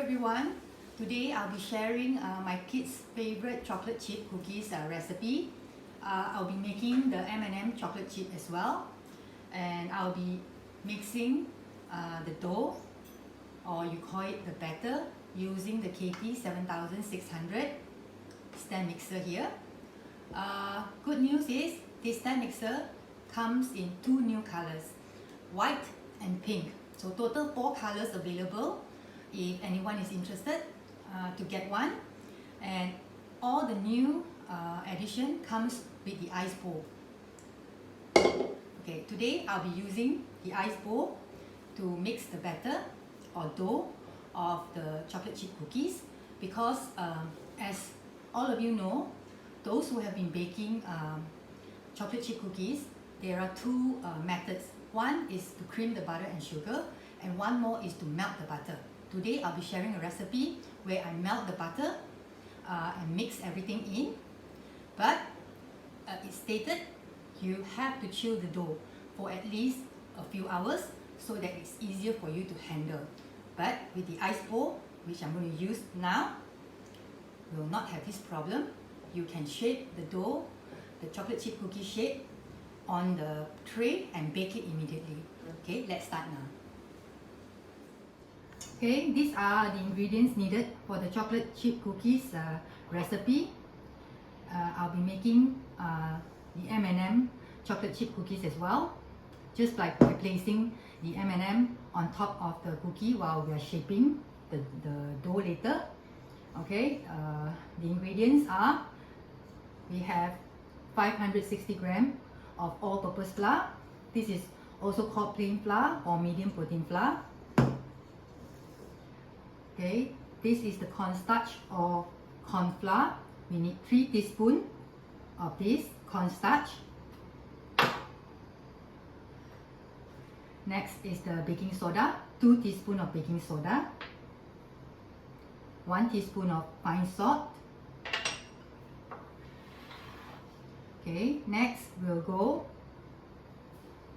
everyone. Today I'll be sharing my kids' favorite chocolate chip cookies recipe. I'll be making the M&M chocolate chip as well, and I'll be mixing the dough, or you call it the batter, using the KT 7600 stand mixer here. Good news is this stand mixer comes in two new colors, white and pink. So total 4 colors available if anyone is interested to get one. And all the new addition comes with the ice bowl. Okay, today I'll be using the ice bowl to mix the batter or dough of the chocolate chip cookies, because as all of you know, those who have been baking chocolate chip cookies, there are two methods. One is to cream the butter and sugar, and one more is to melt the butter. Today I'll be sharing a recipe where I melt the butter and mix everything in, but it's stated you have to chill the dough for at least a few hours so that it's easier for you to handle. But with the ice bowl, which I'm going to use now, will not have this problem. You can shape the dough, the chocolate chip cookie shape, on the tray and bake it immediately. Okay, let's start now. Okay, these are the ingredients needed for the chocolate chip cookies recipe. I'll be making the M&M chocolate chip cookies as well, just like by placing the M&M on top of the cookie while we are shaping the dough later. Okay, the ingredients are, we have 560 grams of all-purpose flour. This is also called plain flour or medium protein flour. Okay, this is the cornstarch or corn flour. We need 3 teaspoons of this cornstarch. Next is the baking soda, 2 teaspoons of baking soda, 1 teaspoon of fine salt. Okay, next we'll go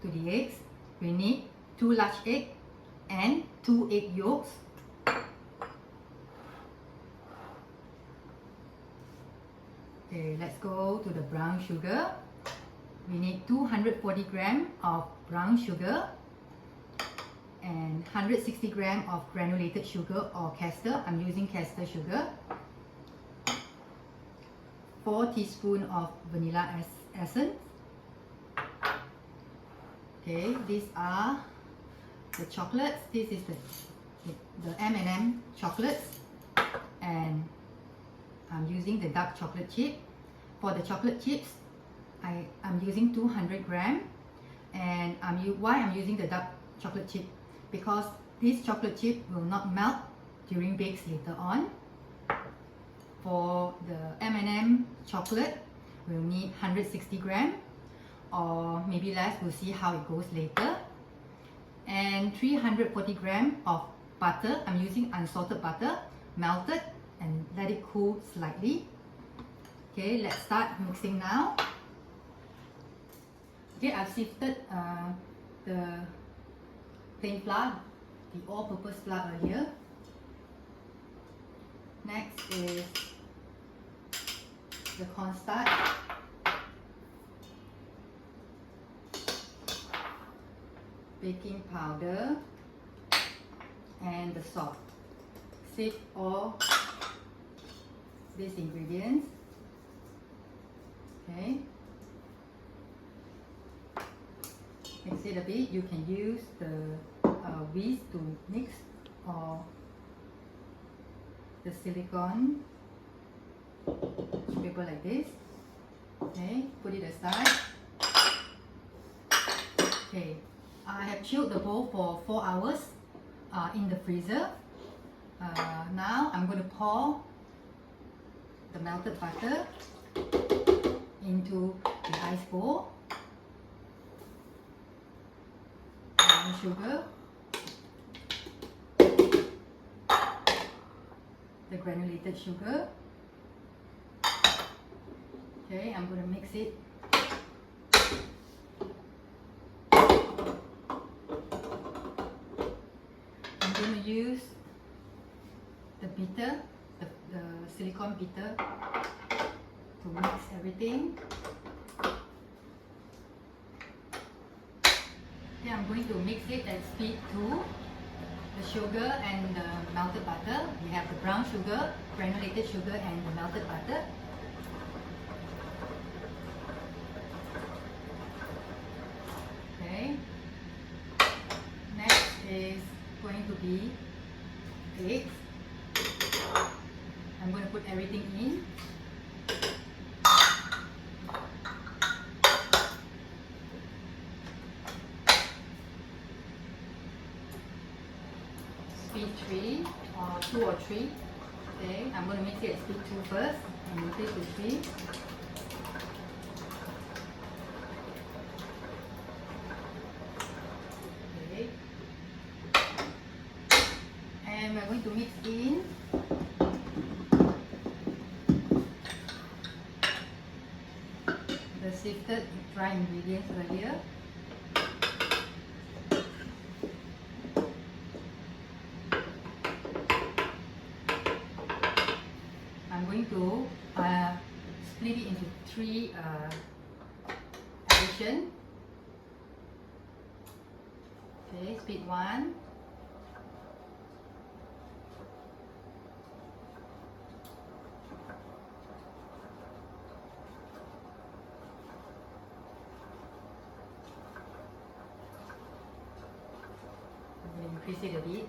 to the eggs. We need 2 large eggs and 2 egg yolks. Okay, let's go to the brown sugar. We need 240 grams of brown sugar and 160 grams of granulated sugar or castor. I'm using castor sugar. 4 teaspoons of vanilla essence. Okay, these are the chocolates. This is the M&M chocolates, and I'm using the dark chocolate chip. For the chocolate chips, I'm using 200 grams, and why I'm using the dark chocolate chip? Because this chocolate chip will not melt during bakes later on. For the M&M chocolate, we'll need 160 grams, or maybe less, we'll see how it goes later. And 340 grams of butter. I'm using unsalted butter, melted, and let it cool slightly. Okay, let's start mixing now. Okay, I've sifted the plain flour, the all-purpose flour earlier. Next is the cornstarch, baking powder, and the salt. Sift all these ingredients. Okay, mix it a bit. You can use the whisk to mix, or the silicone paper like this. Okay, put it aside. Okay, I have chilled the bowl for 4 hours in the freezer. Now I'm going to pour the melted butter into the ice bowl, brown sugar, the granulated sugar. Okay, I'm going to mix it. I'm going to use the beater, the silicone beater, to mix everything. Then I'm going to mix it at speed 2. The sugar and the melted butter. We have the brown sugar, granulated sugar, and the melted butter. Okay. Next is going to be eggs. I'm going to put everything in. Speed 3 or 2 or 3. Okay, I'm going to mix it at speed 2 first and mix it to 3. Okay, and we're going to mix in the sifted dry ingredients earlier. I'm going to split it into 3 additions. Okay, speed 1. I'm going to increase it a bit.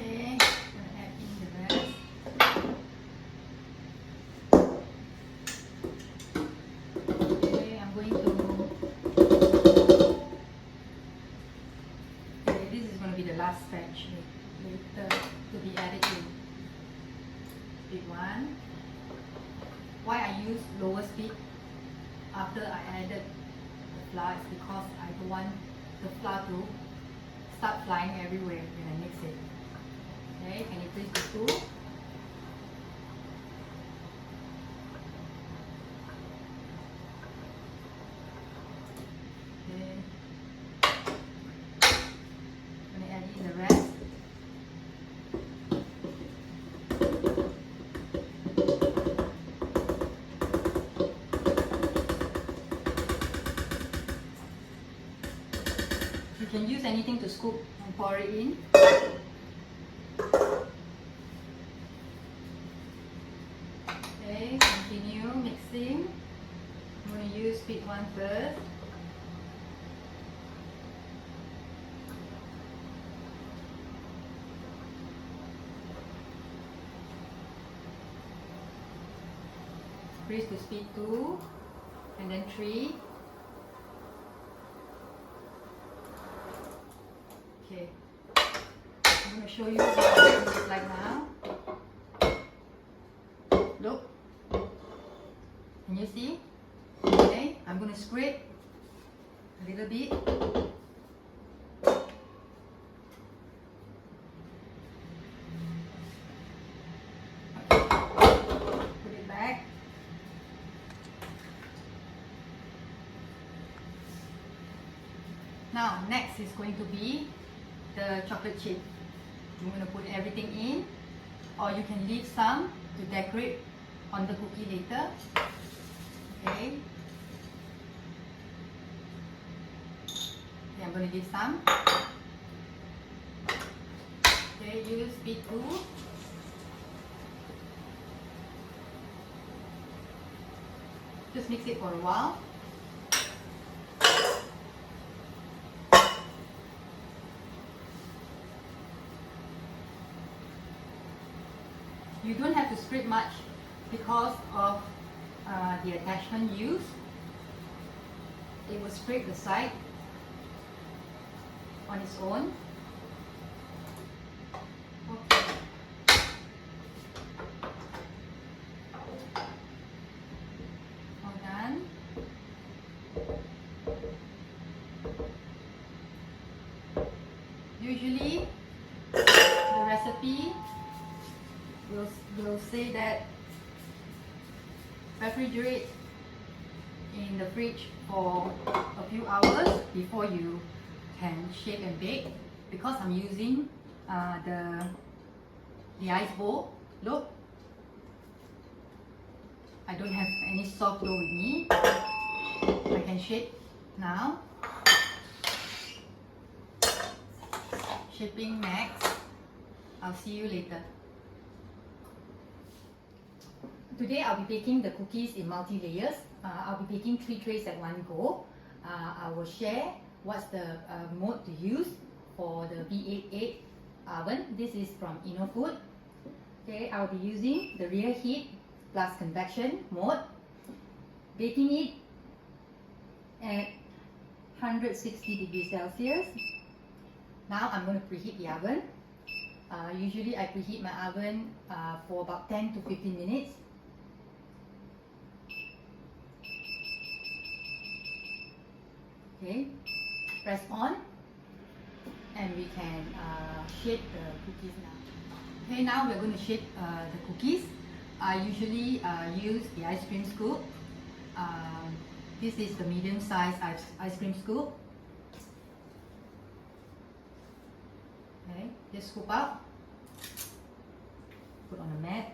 Okay, I'm going to add in the rest. Okay, I'm going to. Okay, this is going to be the last batch later to be added in. Speed 1. Why I use lower speed after I added the flour is because I don't want the flour to start flying everywhere when I mix it. Okay, can you please do 2? Okay. I'm going to add in the rest. You can use anything to scoop and pour it in. Okay, continue mixing. I'm going to use speed 1 first. Increase to speed 2 and then 3. Okay, I'm going to show you what it looks like now. Look, can you see? Okay, I'm going to scrape a little bit. Okay, put it back. Now, next is going to be the chocolate chip. I'm going to put everything in, or you can leave some to decorate on the cookie later. Okay. Okay, I'm going to leave some. Okay, use speed 2. Just mix it for a while. You don't have to scrape much because of the attachment used. It will scrape the side on its own. Okay. All done. Usually, the recipe will say that refrigerate in in the fridge for a few hours before you can shape and bake. Because I'm using the ice bowl. Look, I don't have any soft dough with me. I can shape now. Shaping next. I'll see you later. Today I'll be baking the cookies in multi-layers. I'll be baking 3 trays at one go. I will share what's the mode to use for the V88 oven. This is from Food. Okay, I'll be using the rear heat plus convection mode. Baking it at 160 degrees Celsius. Now I'm going to preheat the oven. Usually I preheat my oven for about 10 to 15 minutes. Okay, press on and we can shape the cookies now. Okay, now we're going to shape the cookies. I usually use the ice cream scoop. This is the medium size ice cream scoop. Okay, just scoop out, put on a mat.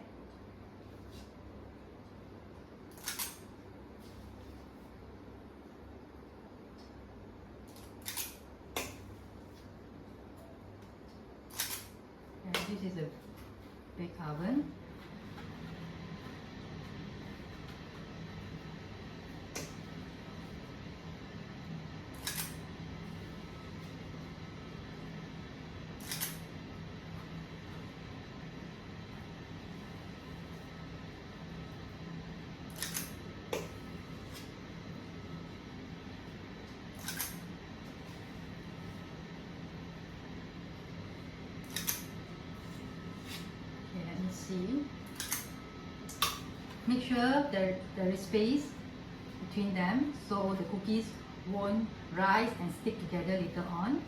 And this is a bake oven. See, make sure there is space between them so the cookies won't rise and stick together later on.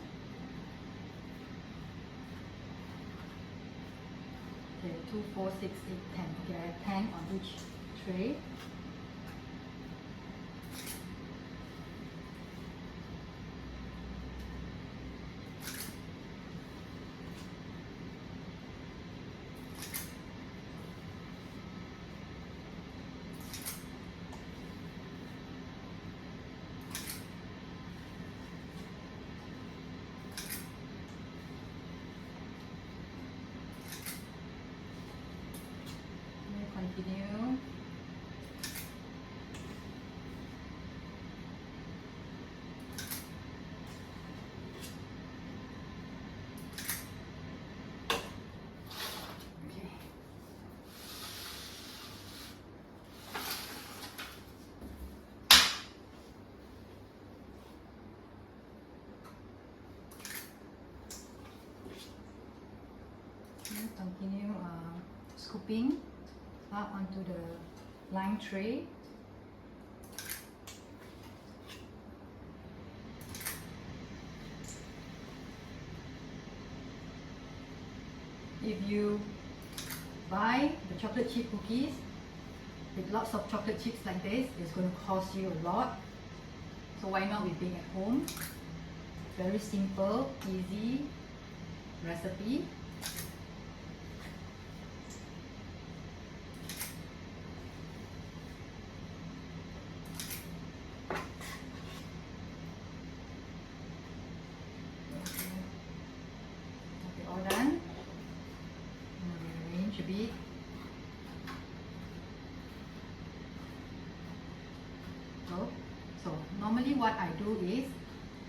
Okay, 2, 4, 6, 8, 10. Okay, I have 10 on each tray. Continue. Okay. Continue scooping up onto the lime tray. If you buy the chocolate chip cookies with lots of chocolate chips like this, it's going to cost you a lot. So why not we bake at home? Very simple, easy recipe. A bit. So normally what I do is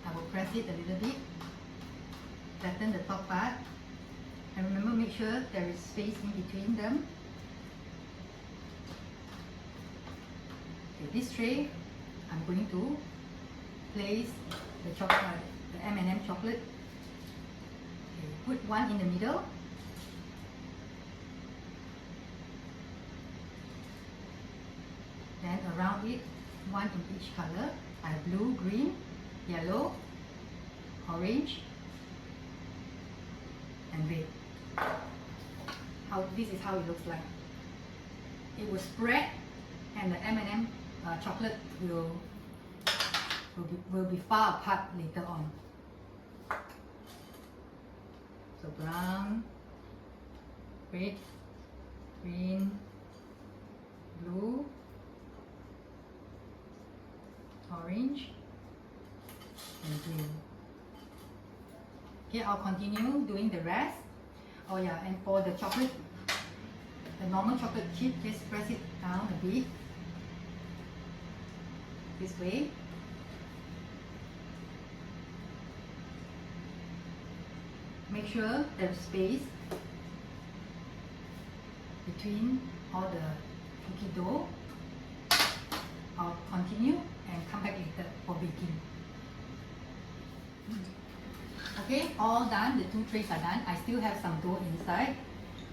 I will press it a little bit, flatten the top part, and remember make sure there is space in between them. Okay, this tray I'm going to place the chocolate, the M&M chocolate. Okay, put one in the middle. Then around it, one in each color. I have blue, green, yellow, orange, and red. This is how it looks like. It will spread, and the M&M chocolate will will be far apart later on. So brown, red, green, blue, orange, and green. Okay, I'll continue doing the rest. Oh yeah, and for the chocolate, the normal chocolate chip, just press it down a bit. This way. Make sure there's space between all the cookie dough. I'll continue and come back later for baking. Okay, all done. The 2 trays are done. I still have some dough inside.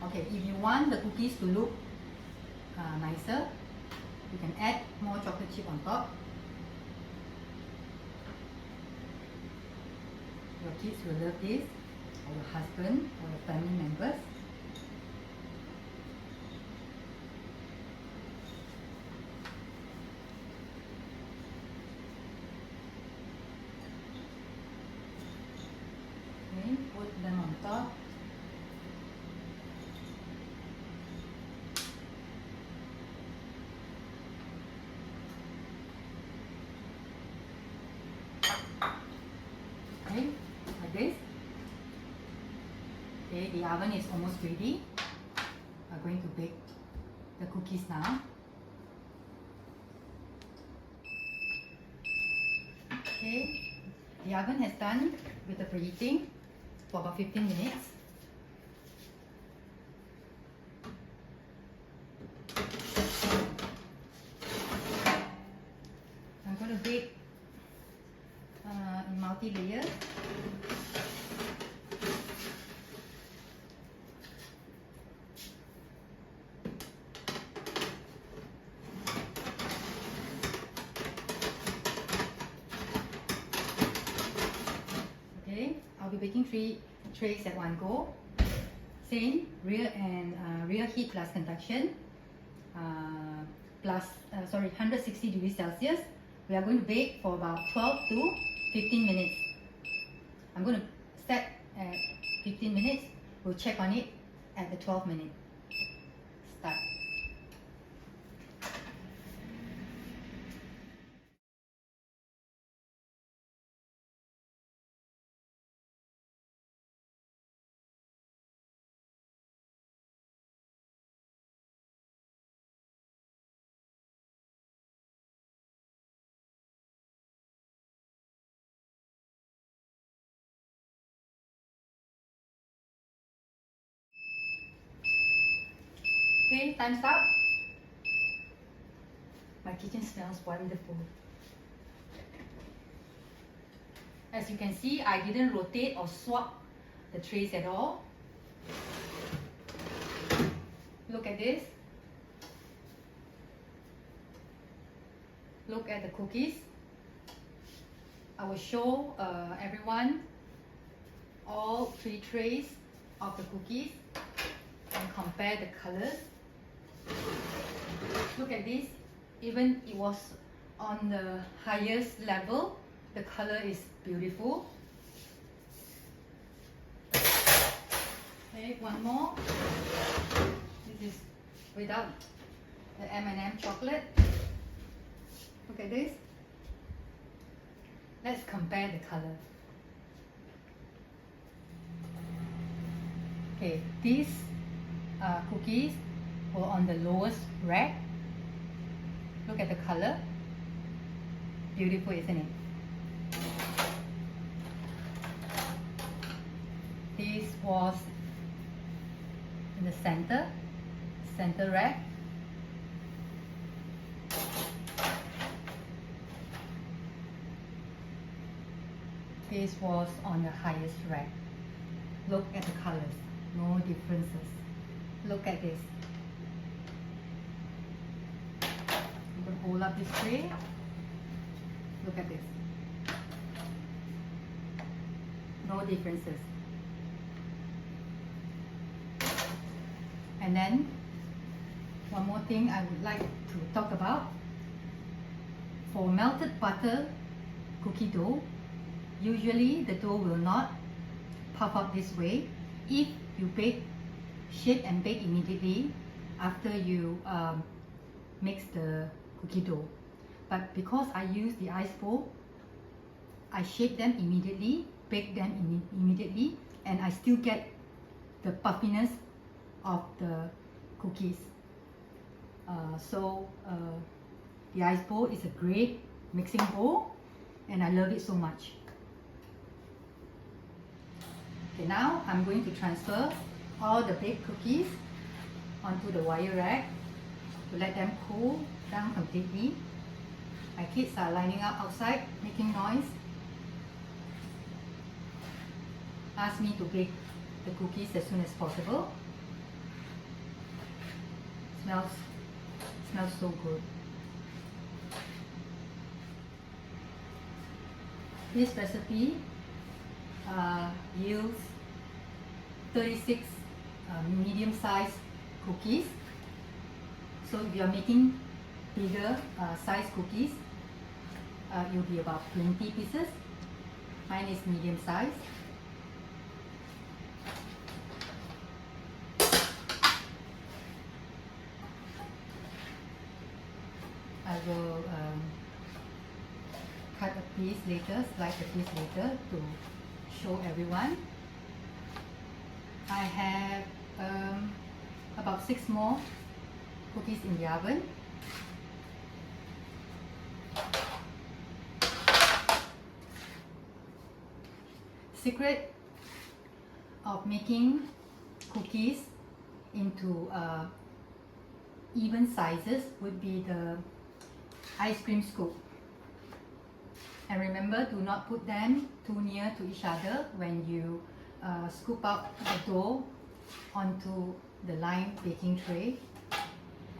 Okay, if you want the cookies to look nicer, you can add more chocolate chip on top. Your kids will love this, or your husband, or your family members. Okay, put them on top. Okay, like this. Okay, the oven is almost ready. We're going to bake the cookies now. Okay, the oven has done with the preheating for about 15 minutes. I'm going to bake in multi-layer. I'll be baking 3 trays at one go. Same, rear heat plus convection, 160 degrees Celsius. We are going to bake for about 12 to 15 minutes. I'm going to set at 15 minutes. We'll check on it at the 12 minute. Start. Okay, time's up. My kitchen smells wonderful. As you can see, I didn't rotate or swap the trays at all. Look at this. Look at the cookies. I will show everyone all 3 trays of the cookies and compare the colors. Look at this. Even it was on the highest level, the color is beautiful. Okay, one more. This is without the M&M chocolate. Look at this. Let's compare the color. Okay, these cookies were on the lowest rack. Look at the color. Beautiful, isn't it? This was in the center rack. This was on the highest rack. Look at the colors, no differences. Look at this. I'm going to hold up this tray. Look at this. No differences. And then, one more thing I would like to talk about. For melted butter cookie dough. Usually the dough will not puff out this way if you shape and bake immediately after you mix the cookie dough. But because I use the ice bowl, I shape them immediately, bake them immediately, and I still get the puffiness of the cookies. The ice bowl is a great mixing bowl and I love it so much. Okay, now I'm going to transfer all the baked cookies onto the wire rack to let them cool down completely. My kids are lining up outside making noise. Ask me to bake the cookies as soon as possible. Smells so good. This recipe yields 36 medium-sized cookies. So if you are making bigger size cookies, it will be about 20 pieces. Mine is medium size. I will cut a piece later, slice a piece later to show everyone. I have about 6 more cookies in the oven. Secret of making cookies into even sizes would be the ice cream scoop. And remember, do not put them too near to each other when you scoop out the dough onto the lined baking tray,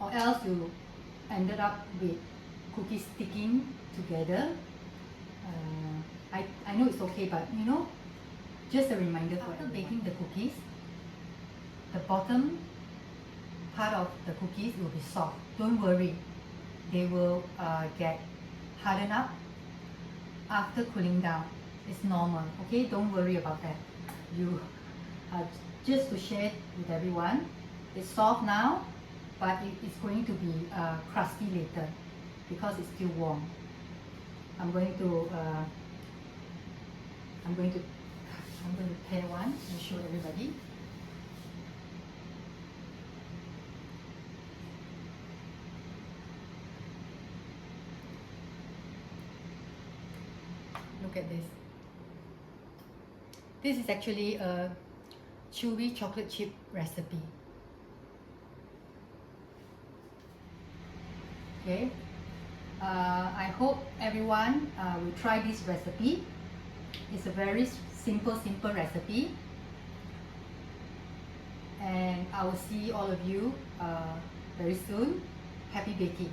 or else you ended up with cookies sticking together. I know it's okay, but you know, just a reminder for after baking the cookies, the bottom part of the cookies will be soft. Don't worry, they will get hardened up after cooling down. It's normal, okay? Don't worry about that. You just to share with everyone, it's soft now, but it's going to be crusty later because it's still warm. I'm going to pair one and show everybody. Look at this. This is actually a chewy chocolate chip recipe. Okay. I hope everyone will try this recipe. It's a very simple recipe. And I will see all of you very soon. Happy baking!